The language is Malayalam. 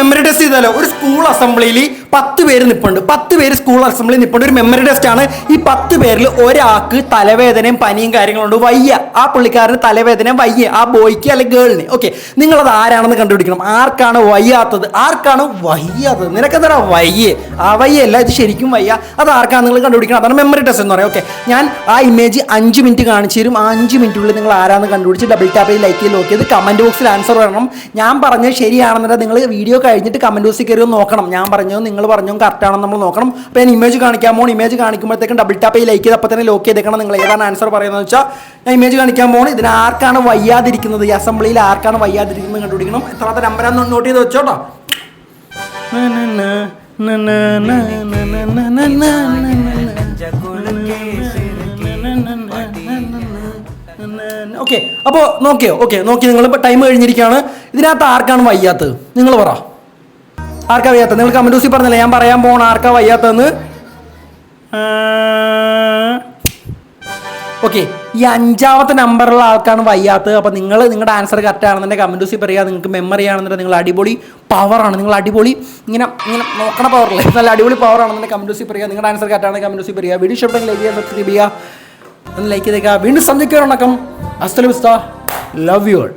മെമ്മറി ടെസ്റ്റ് ചെയ്താലോ? ഒരു സ്കൂൾ അസംബ്ലിയിൽ 10 പേര് നിൽപ്പുണ്ട്. 10 പേര് സ്കൂൾ അസംബ്ലിയിൽ നിൽപ്പുണ്ട്. ഒരു മെമ്മറി ടെസ്റ്റ് ആണ്. ഈ 10 പേരിൽ ഒരാൾക്ക് തലവേദനയും പനിയും കാര്യങ്ങളുണ്ട്, വയ്യ. ആ പുള്ളിക്കാരന് തലവേദനയും വയ്യ, ആ ബോയ്ക്ക് അല്ലെങ്കിൽ ഗേളിന്. ഓക്കെ, നിങ്ങളത് ആരാണെന്ന് കണ്ടുപിടിക്കണം. ആർക്കാണ് വയ്യാത്തത്? ആർക്കാണ് വയ്യാത്തത്? നിനക്കെന്താ വയ്യേ? ആ വയ്യല്ല, ഇത് ശരിക്കും വയ്യ. അത് ആർക്കാണ് നിങ്ങൾ കണ്ടുപിടിക്കണം. അതാണ് മെമ്മറി ടെസ്റ്റ് എന്ന് പറയാം. ഓക്കെ, ഞാൻ ആ ഇമേജ് 5 മിനിറ്റ് കാണിച്ചു തരും. ആ 5 മിനിറ്റുള്ളിൽ നിങ്ങൾ ആരാന്ന് കണ്ടുപിടിച്ച് ഡബിൾ ടാപ്പ് ചെയ്ത് ലൈക്ക് ചെയ്ത് നോക്കി ചെയ്ത് കമന്റ് ബോക്സിൽ ആൻസർ പറയണം. ഞാൻ പറഞ്ഞത് ശരിയാണെന്നുണ്ടെങ്കിൽ നിങ്ങൾ വീഡിയോ കഴിഞ്ഞിട്ട് കമന്റ് ബോക്സിൽ കയറി ഒന്ന് നോക്കണം. ഞാൻ പറഞ്ഞോ നിങ്ങൾ പറഞ്ഞോ കറക്റ്റ് ആണെന്ന് നമ്മൾ നോക്കണം. അപ്പോൾ ഞാൻ ഇമേജ് കാണിക്കാൻ പോകണം. ഇമേജ് കാണിക്കുമ്പോഴത്തേക്കും ഡബിൾ ടാപ്പ് ചെയ്ത് ലൈക്ക് ചെയ്ത് അപ്പോൾ തന്നെ ലോക്ക് ചെയ്തേക്കണം. നിങ്ങൾ ഏതാണ് ആൻസർ പറയുന്നത് വെച്ചാൽ ഞാൻ ഇമേജ് കാണിക്കാൻ പോകണം. ഇതിന് ആർക്കാണ് വയ്യാതിരിക്കുന്നത്, ഈ അസംബ്ലിയിൽ ആർക്കാണ് വയ്യാതിരിക്കുന്നത് കണ്ടുപിടിക്കണം. എത്രാമത്തെ നമ്പറാന്ന് നോട്ട് ചെയ്ത് വെച്ചോട്ടോ. ഓക്കെ, അപ്പോൾ നോക്കിയോ? ഓക്കെ, നോക്കി. നിങ്ങൾ ഇപ്പോൾ ടൈം കഴിഞ്ഞിരിക്കുകയാണ്. ഇതിനകത്ത് ആർക്കാണ് വയ്യാത്തത്? നിങ്ങൾ പറ, ആർക്കാ വയ്യാത്തത്? നിങ്ങൾ കമന്റ് ബോക്സിൽ പറഞ്ഞില്ലേ ഞാൻ പറയാൻ പോകണം ആർക്കാ വയ്യാത്തതെന്ന്. ഓക്കെ, ഈ 5ാമത്തെ നമ്പറുള്ള ആൾക്കാണ് വയ്യാത്തത്. അപ്പോൾ നിങ്ങളുടെ ആൻസർ കറക്റ്റ് ആണെന്നുണ്ടെങ്കിൽ കമന്റ് ബോക്സിൽ പറയുക. നിങ്ങൾക്ക് മെമ്മറി ആണെന്നുണ്ടെങ്കിൽ നിങ്ങൾ അടിപൊളി പവറാണ്, നിങ്ങൾ അടിപൊളി ഇങ്ങനെ നോക്കണ പവറല്ലേ, നല്ല അടിപൊളി പവർ ആണെന്നുണ്ടെങ്കിൽ കമന്റ് ബോക്സിൽ പറയുക. നിങ്ങളുടെ ആൻസർ കറക്റ്റ് ആണെങ്കിൽ കമന്റ് ബോക്സിൽ പറയുക. വീഡിയോ ഇഷ്ടപ്പെട്ടെങ്കിൽ ലൈക്ക് ചെയ്യുക, സബ്സ്ക്രൈബ് ചെയ്യുക, ഒന്ന് ലൈക്ക് ചെയ്തേക്കുക. വീണ്ടും സന്ധിക്കുക. വണക്കം, അസ്സലാമു അലൈക്കും, ലവ് യു ഓൾ.